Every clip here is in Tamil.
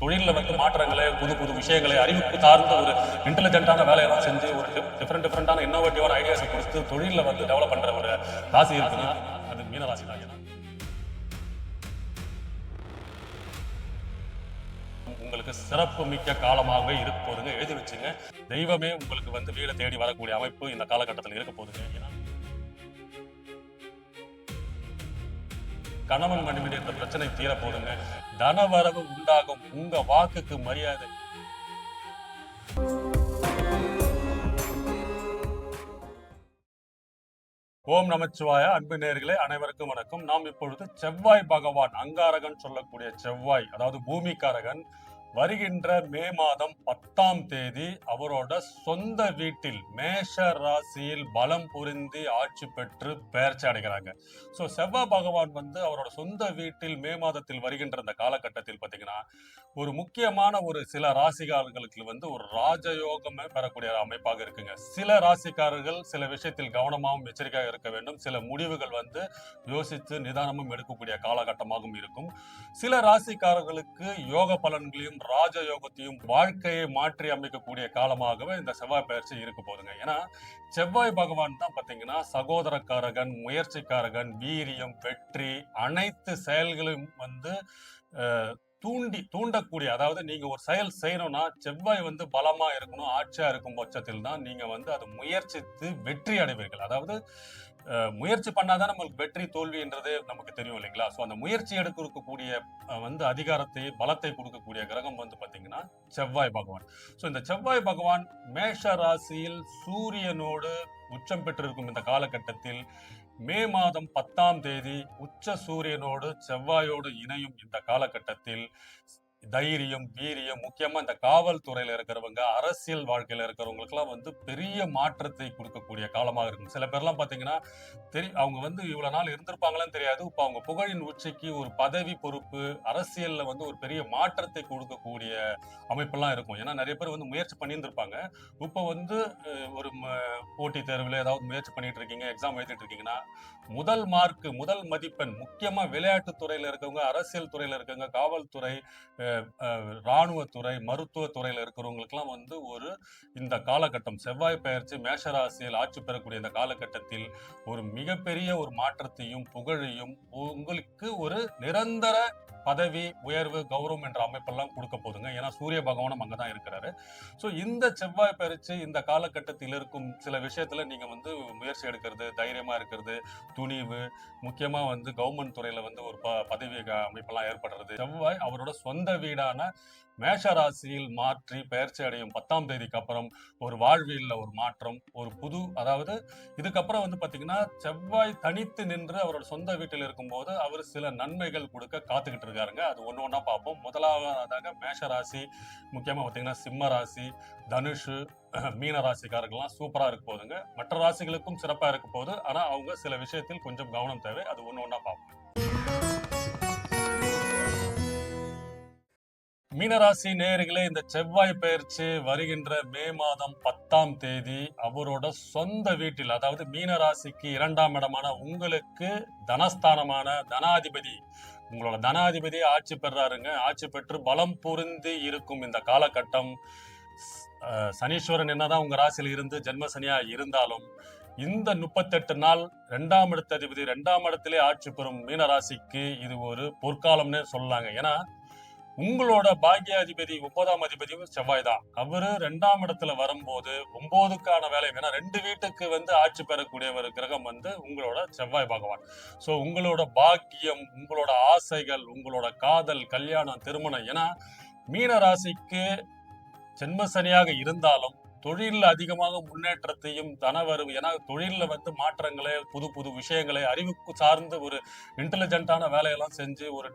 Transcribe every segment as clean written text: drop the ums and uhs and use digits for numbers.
தொழிலில் வந்து மாற்றங்களை, புது புது விஷயங்களை, அறிவுக்கு சார்ந்த ஒரு இன்டெலிஜென்ட்டான வேலையெல்லாம் செஞ்சு ஒரு டிஃப்ரெண்டான இன்னோவேட்டிவான ஐடியாஸை கொடுத்து தொழிலில் வந்து டெவலப் பண்ற ஒரு ராசி இருக்குன்னா அது மீனராசி தான். உங்களுக்கு சிறப்பு மிக்க காலமாகவே இருக்க போதுங்க. எழுதி வச்சுங்க. தெய்வமே உங்களுக்கு வந்து வீடை தேடி வரக்கூடிய அமைப்பு இந்த காலகட்டத்தில் இருக்க போதுங்க. ஏன்னா கணவன் மனைவி இந்த பிரச்சனை தீர போதுங்க. தனவரவு உண்டாகும். உங்க வாக்குக்கு மரியாதை. ஓம் நமச்சிவாய. அன்பு நேயர்களே அனைவருக்கும் வணக்கம். நாம் இப்பொழுது செவ்வாய் பகவான், அங்காரகன் சொல்லக்கூடிய செவ்வாய், அதாவது பூமிக்காரகன், வருகின்ற மே மாதம் 10ஆம் தேதி அவரோட சொந்த வீட்டில் மேஷ ராசியில் பலம் புரிந்து ஆட்சி பெற்று பெயர்ச்சி அடைகிறாங்க. ஸோ செவ்வாய் பகவான் வந்து அவரோட சொந்த வீட்டில் மே மாதத்தில் வருகின்ற இந்த காலகட்டத்தில் பார்த்தீங்கன்னா ஒரு முக்கியமான ஒரு சில ராசிக்காரர்களுக்கு வந்து ஒரு ராஜயோகமே பெறக்கூடிய அமைப்பாக இருக்குங்க. சில ராசிக்காரர்கள் சில விஷயத்தில் கவனமாகவும் எச்சரிக்கையாக இருக்க வேண்டும். சில முடிவுகள் வந்து யோசித்து நிதானமும் எடுக்கக்கூடிய காலகட்டமாகவும் இருக்கும். சில ராசிக்காரர்களுக்கு யோக பலன்களையும் ராஜயோகத்தையும் வாழ்க்கையை மாற்றி அமைக்கக்கூடிய காலமாகவே இந்த செவ்வாய் பயிற்சி இருக்க போதுங்க. ஏன்னா செவ்வாய் பகவான் தான் பாத்தீங்கன்னா சகோதரக்காரகன், முயற்சிக்காரகன், வீரியம், வெற்றி, அனைத்து செயல்களையும் வந்து தூண்டக்கூடிய, அதாவது நீங்க ஒரு செயல் செய்யணும்னா செவ்வாய் வந்து பலமா இருக்கணும், ஆட்சியா இருக்கும் பட்சத்தில் தான் நீங்க வந்து அதை முயற்சித்து வெற்றி அடைவீர்கள். அதாவது முயற்சி பண்ணாதான் நம்மளுக்கு வெற்றி தோல்வின்றது நமக்கு தெரியும் இல்லைங்களா? ஸோ அந்த முயற்சி எடுக்கக்கூடிய வந்து அதிகாரத்தை, பலத்தை கொடுக்கக்கூடிய கிரகம் வந்து பாத்தீங்கன்னா செவ்வாய் பகவான். ஸோ இந்த செவ்வாய் பகவான் மேஷ ராசியில் சூரியனோடு உச்சம் பெற்றிருக்கும் இந்த காலகட்டத்தில் மே மாதம் 10ஆம் தேதி உச்ச சூரியனோடு செவ்வாயோடு இணையும் இந்த காலகட்டத்தில் தைரியம், வீரியம், முக்கியமா இந்த காவல்துறையில இருக்கிறவங்க, அரசியல் வாழ்க்கையில இருக்கிறவங்களுக்கு எல்லாம் வந்து பெரிய மாற்றத்தை கொடுக்கக்கூடிய காலமாக இருக்கும். சில பேர்லாம் பாத்தீங்கன்னா அவங்க வந்து இவ்வளவு நாள் இருந்திருப்பாங்களான்னு தெரியாது. இப்ப அவங்க புகழின் உச்சிக்கு ஒரு பதவி, பொறுப்பு, அரசியல்ல வந்து ஒரு பெரிய மாற்றத்தை கொடுக்கக்கூடிய அமைப்பெல்லாம் இருக்கும். ஏன்னா நிறைய பேர் வந்து முயற்சி பண்ணியிருந்திருப்பாங்க. இப்ப வந்து ஒரு போட்டித் தேர்வுல ஏதாவது முயற்சி பண்ணிட்டு இருக்கீங்க, எக்ஸாம் எழுதிட்டு இருக்கீங்கன்னா முதல் மார்க், முதல் மதிப்பெண், முக்கியமா விளையாட்டு துறையில இருக்கவங்க, அரசியல் துறையில இருக்கவங்க, காவல்துறை, இராணுவத்துறை, மருத்துவத்துறையில இருக்கிறவங்களுக்கெல்லாம் வந்து ஒரு இந்த காலகட்டம் செவ்வாய் பெயர்ச்சி மேஷராசியில் ஆட்சி பெறக்கூடிய இந்த காலகட்டத்தில் ஒரு மிகப்பெரிய ஒரு மாற்றத்தையும் புகழையும் உங்களுக்கு ஒரு நிரந்தர பதவி உயர்வு, கௌரவம் என்ற அமைப்பெல்லாம் கொடுக்க போதுங்க. ஏன்னா சூரிய பகவானும் அங்கதான் இருக்கிறாரு. ஸோ இந்த செவ்வாய் பயிற்சி இந்த காலகட்டத்தில் இருக்கும் சில விஷயத்துல நீங்க வந்து முயற்சி எடுக்கிறது, தைரியமா இருக்கிறது, துணிவு, முக்கியமா வந்து கவர்மெண்ட் துறையில வந்து ஒரு பதவி அமைப்பெல்லாம் ஏற்படுறது. செவ்வாய் அவரோட சொந்த வீடான மேஷ ராசியில் மாற்றி பெயர்ச்சி அடையும் 10ஆம் தேதிக்கு அப்புறம் ஒரு வாழ்வியல்ல ஒரு மாற்றம், ஒரு புது, அதாவது இதுக்கப்புறம் வந்து பாத்தீங்கன்னா செவ்வாய் தனித்து நின்று அவரோட சொந்த வீட்டில் இருக்கும்போது அவர் சில நன்மைகள் கொடுக்க காத்துக்கிட்டு இருக்காருங்க. அது ஒண்ணு ஒண்ணா பார்ப்போம். முதலாவதாக மேஷ ராசி, முக்கியமா பாத்தீங்கன்னா சிம்ம ராசி, தனுஷு, மீன ராசிக்காரர்கள்லாம் சூப்பரா இருக்க போகுதுங்க. மற்ற ராசிகளுக்கும் சிறப்பா இருக்க போகுது. ஆனா அவங்க சில விஷயத்தில் கொஞ்சம் கவனம் தேவை. அது ஒண்ணு ஒண்ணா பார்ப்போம். மீனராசி நேயர்களே, இந்த செவ்வாய் பெயர்ச்சி வருகின்ற மே மாதம் 10ஆம் தேதி அவரோட சொந்த வீட்டில், அதாவது மீனராசிக்கு 2ஆம் இடமான உங்களுக்கு தனஸ்தானமான தனாதிபதி, உங்களோட தனாதிபதி ஆட்சி பெறாருங்க. ஆட்சி பெற்று பலம் பொருந்தி இருக்கும் இந்த காலகட்டம். சனீஸ்வரன் என்னதான் உங்க ராசியில் இருந்து ஜென்ம சனியா இருந்தாலும் இந்த 38 நாள் 2ஆம் இடத்ததிபதி 2ஆம் இடத்திலே ஆட்சி பெறும் மீனராசிக்கு இது ஒரு பொற்காலம்னு சொல்லலாங்க. ஏன்னா உங்களோட பாக்கியாதிபதி 9ஆம் அதிபதியும் செவ்வாய் தான். அவரு 2ஆம் இடத்துல வரும்போது 9க்கான வேலை, ஏன்னா 2 வீட்டுக்கு வந்து ஆட்சி பெறக்கூடிய ஒரு கிரகம் வந்து உங்களோட செவ்வாய் பகவான். சோ உங்களோட பாக்கியம், உங்களோட ஆசைகள், உங்களோட காதல், கல்யாணம், திருமணம், ஏன்னா மீன ராசிக்கு ஜென்ம சனியாக இருந்தாலும் தொழிலில் அதிகமாக முன்னேற்றத்தையும் தனவரும், ஏன்னா தொழில வந்து மாற்றங்களை, புது புது விஷயங்களை, அறிவுக்கு சார்ந்து ஒரு இன்டெலிஜென்ட்டான வேலையெல்லாம் செஞ்சு ஒரு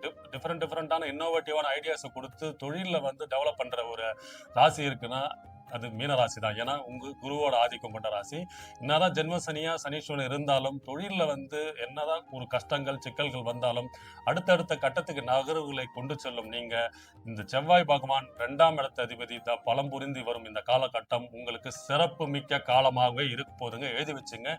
டிஃப்ரெண்டான இன்னோவேட்டிவான ஐடியாஸை கொடுத்து தொழிலில் வந்து டெவலப் பண்ற ஒரு ராசி இருக்குன்னா அது மீனராசி தான். ஏன்னா உங்க குருவோட ஆதிக்கம் கொண்ட ராசி. என்னதான் ஜென்ம சனியா சனீஸ்வரன் இருந்தாலும் தொழிலில் வந்து என்னதான் ஒரு கஷ்டங்கள் சிக்கல்கள் வந்தாலும் அடுத்தடுத்த கட்டத்துக்கு நகர்வுகளை கொண்டு செல்லும் நீங்க இந்த செவ்வாய் பகவான் 2ஆம் இடத்த அதிபதி பலம் புரிந்து வரும் இந்த காலகட்டம் உங்களுக்கு சிறப்பு மிக்க காலமாகவே இருக்க போதுங்க. எழுதி வச்சுங்க.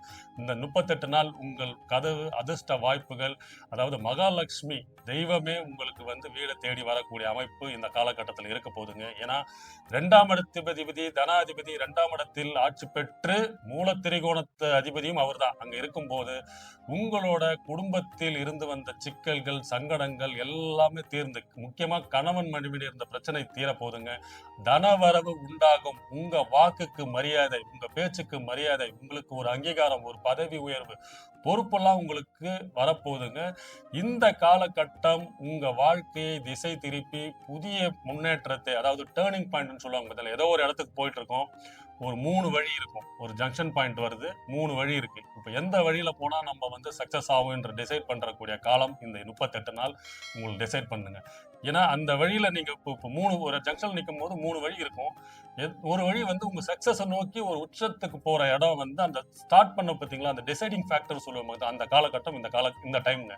இந்த 38 நாள் உங்கள் கதவு அதிர்ஷ்ட வாய்ப்புகள், அதாவது மகாலட்சுமி தெய்வமே உங்களுக்கு வந்து வீடை தேடி வரக்கூடிய அமைப்பு இந்த காலகட்டத்தில் இருக்க போதுங்க. ஏன்னா 2ஆம் இடத்திபதி தனாதிபதி 2ஆம் இடத்தில் ஆட்சி பெற்று மூல திரிகோணத்து அதிபதியும் அவர் தான். அங்க இருக்கும்போது உங்களோட குடும்பத்தில் இருந்து வந்த சிக்கல்கள் சங்கடங்கள் எல்லாமே தீர்ந்து, முக்கியமா கணவன் மனைவியில் இருந்த பிரச்சனை தீர போதுங்க. தனவரவு உண்டாகும். உங்க வாக்குக்கு மரியாதை, உங்க பேச்சுக்கு மரியாதை, உங்களுக்கு ஒரு அங்கீகாரம், ஒரு பதவி உயர்வு, பொறுப்பெல்லாம் உங்களுக்கு வரப்போகுதுங்க. இந்த காலகட்டம் உங்க வாழ்க்கையை திசை திருப்பி புதிய முன்னேற்றத்தை, அதாவது டேர்னிங் பாயிண்ட்னு சொல்லுவாங்க பார்த்தீங்களா, ஏதோ ஒரு இடத்துக்கு போயிட்டு இருக்கோம், ஒரு 3 வழி இருக்கும், ஒரு ஜங்ஷன் பாயிண்ட் வருது, 3 வழி இருக்கு. இப்போ எந்த வழியில போனா நம்ம வந்து சக்சஸ் ஆகும் என்று டிசைட் பண்றக்கூடிய காலம் இந்த 38 நாள் உங்களுக்கு டிசைட் பண்ணுங்க. ஏன்னா அந்த வழியில நீங்க இப்போ 3 ஒரு ஜங்ஷன் நிற்கும் போது 3 வழி இருக்கும். ஒரு வழி வந்து உங்க சக்சஸை நோக்கி ஒரு உச்சத்துக்கு போற இடம் வந்து அந்த ஸ்டார்ட் பண்ண பார்த்தீங்களா, அந்த டிசைடிங் ஃபேக்டர் சொல்லுவாங்க, அந்த காலகட்டம் இந்த டைம்ங்க.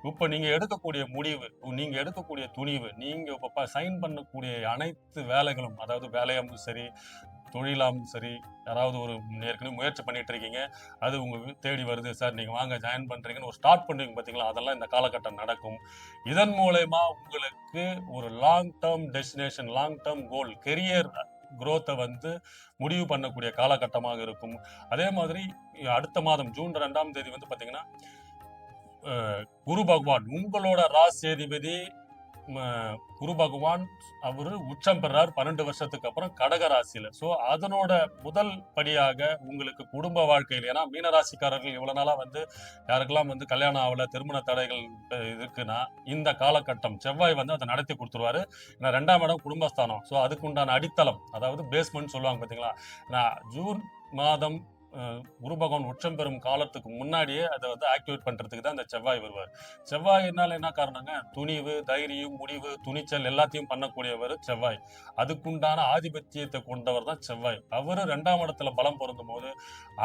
இப்போ நீங்க எடுக்கக்கூடிய முடிவு, நீங்க எடுக்கக்கூடிய துணிவு, நீங்க இப்போ சைன் பண்ணக்கூடிய அனைத்து வேலைகளும், அதாவது வேலையாகவும் சரி தொழிலாகவும் சரி, யாராவது ஒரு ஏற்கனவே முயற்சி பண்ணிட்டு இருக்கீங்க, அது உங்க தேடி வருது, சார் நீங்க வாங்க ஜாயின் பண்றீங்கன்னு ஒரு ஸ்டார்ட் பண்ணுவீங்க பார்த்தீங்களா, அதெல்லாம் இந்த காலகட்டம் நடக்கும். இதன் மூலயமா உங்களுக்கு ஒரு long term destination, long term goal, career குரோத்தை வந்து முடிவு பண்ணக்கூடிய காலகட்டமாக இருக்கும். அதே மாதிரி அடுத்த மாதம் ஜூன் 2ஆம் தேதி வந்து பார்த்தீங்கன்னா குரு பகவான் உங்களோட ராசி அதிபதி குரு பகவான் அவரு உச்சம் பெறார் 12 வருஷத்துக்கு அப்புறம் கடக ராசியில. சோ அதனோட முதல் படியாக உங்களுக்கு குடும்ப வாழ்க்கையில், ஏன்னா மீனராசிக்காரர்கள் இவ்வளவு நாளா வந்து யாருக்கெல்லாம் வந்து கல்யாணம் ஆகல, திருமண தடைகள் இருக்குன்னா இந்த காலகட்டம் செவ்வாய் வந்து அதை நடத்தி கொடுத்துருவாரு. ஏன்னா 2ஆம் இடம் குடும்பஸ்தானம். சோ அதுக்கு உண்டான அடித்தளம், அதாவது பேஸ்மெண்ட் சொல்லுவாங்க பாத்தீங்களா. நான் ஜூன் மாதம் குரு பகவான் உச்சம் பெறும் காலத்துக்கு முன்னாடியே அதை வந்து ஆக்டிவேட் பண்றதுக்கு தான் இந்த செவ்வாய் வருவார். செவ்வாயினால என்ன காரணங்க, துணிவு, தைரியம், முடிவு, துணிச்சல் எல்லாத்தையும் பண்ணக்கூடியவர் செவ்வாய். அதுக்குண்டான ஆதிபத்தியத்தை கொண்டவர் தான் செவ்வாய். அவரு 2ஆம் இடத்துல பலம் பொருந்தும் போது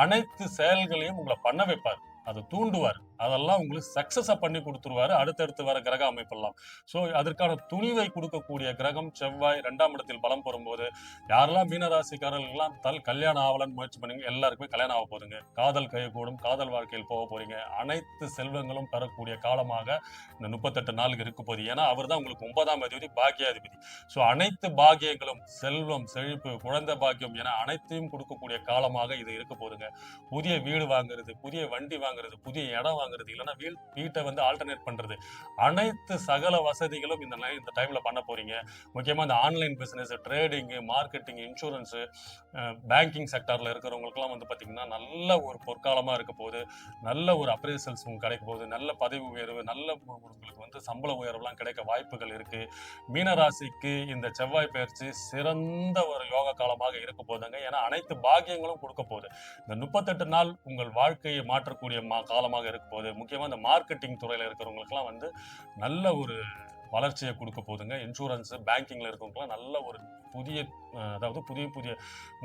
அனைத்து செயல்களையும் உங்களை பண்ண வைப்பார், அதை தூண்டுவார், அதெல்லாம் உங்களுக்கு சக்சஸா பண்ணி கொடுத்துருவாரு அடுத்தடுத்து வர கிரக அமைப்பெல்லாம். ஸோ அதற்கான துணிவை கொடுக்கக்கூடிய கிரகம் செவ்வாய் 2ஆம் இடத்தில் பலம் பெறும்போது யாரெல்லாம் மீனராசிக்காரர்கள்லாம் கல்யாணம் ஆகலன்னு முயற்சி பண்ணீங்க, எல்லாருக்குமே கல்யாணம் ஆக போதுங்க. காதல் கைகூடும், காதல் வாழ்க்கையில் போக போறீங்க. அனைத்து செல்வங்களும் பெறக்கூடிய காலமாக இந்த 38 நாளுக்கு இருக்க போகுது. ஏன்னா அவர் தான் உங்களுக்கு 9ஆம் அதிபதி, பாக்கியாதிபதி. ஸோ அனைத்து பாக்கியங்களும், செல்வம், செழிப்பு, குழந்தை பாக்கியம் என அனைத்தையும் கொடுக்கக்கூடிய காலமாக இது இருக்க போதுங்க. புதிய வீடு வாங்குறது, புதிய வண்டி வாங்குறது, புதிய இடம் வாங்குறது, இல்லைன்னா வீட்டை வந்து ஆல்டர்னேட் பண்றது, அனைத்து சகல வசதிகளும் இந்த டைம்ல பண்ண போறீங்க. முக்கியமா இந்த online business, trading, marketing, insurance, banking செக்டர்ல இருக்கிறவங்களுக்குலாம் வந்து பாத்தீங்கன்னா நல்ல ஒரு பொற்காலமா இருக்க போகுது. நல்ல ஒரு அப்ரைசல்ஸ் உங்களுக்கு கிடைக்க போகுது. நல்ல பதவி உயர்வு, நல்ல உங்களுக்கு வந்து சம்பள உயர்வுலாம் கிடைக்க வாய்ப்புகள் இருக்கு. மீனராசிக்கு இந்த செவ்வாய் பயிற்சி சிறந்த ஒரு யோக காலமாக இருக்க போதுங்க. ஏன்னா அனைத்து பாக்கியங்களும் கொடுக்க போகுது. இந்த 38 நாள் உங்கள் வாழ்க்கையை மாற்றக்கூடிய காலமாக இருக்க போகுது. முக்கியமா இந்த மார்க்கெட்டிங் துறையில இருக்கிறவங்களுக்குலாம் வந்து நல்ல ஒரு வளர்ச்சியை கொடுக்க போதுங்க. இன்சூரன்ஸ், பேங்கிங்ல இருக்கிறவங்களுக்குலாம் நல்ல ஒரு அதாவது புதிய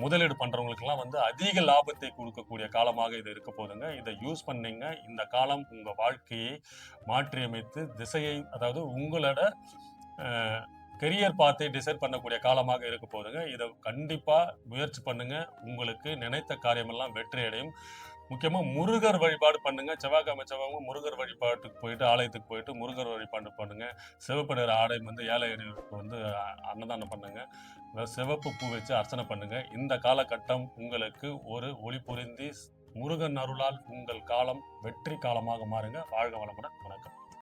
முதலீடு பண்றவங்களுக்குலாம் வந்து அதிக லாபத்தை கொடுக்கக்கூடிய காலமாக இது இருக்க போதுங்க. இதை யூஸ் பண்ணீங்க. இந்த காலம் உங்க வாழ்க்கையை மாற்றியமைத்து திசையை, அதாவது உங்களோட கெரியர் பாத்தை டிசைட் பண்ணக்கூடிய காலமாக இருக்க போதுங்க. இதை கண்டிப்பா முயற்சி பண்ணுங்க. உங்களுக்கு நினைத்த காரியமெல்லாம் வெற்றி அடையும். முக்கியமா முருகர் வழிபாடு பண்ணுங்க. செவ்வாய்க்கிழமை முருகர் வழிபாட்டுக்கு போயிட்டு, ஆலயத்துக்கு போயிட்டு முருகர் வழிபாடு பண்ணுங்க. சிவப்பு நிற ஆடை வந்து ஏழை எளியோருக்கு வந்து அன்னதானம் பண்ணுங்க. சிவப்பு பூ வச்சு அர்ச்சனை பண்ணுங்க. இந்த காலகட்டம் உங்களுக்கு ஒரு ஒளி பொருந்தி முருகன் அருளால் உங்கள் காலம் வெற்றி காலமாக மாறுங்க. வாழ்க வளமுடன். வணக்கம்.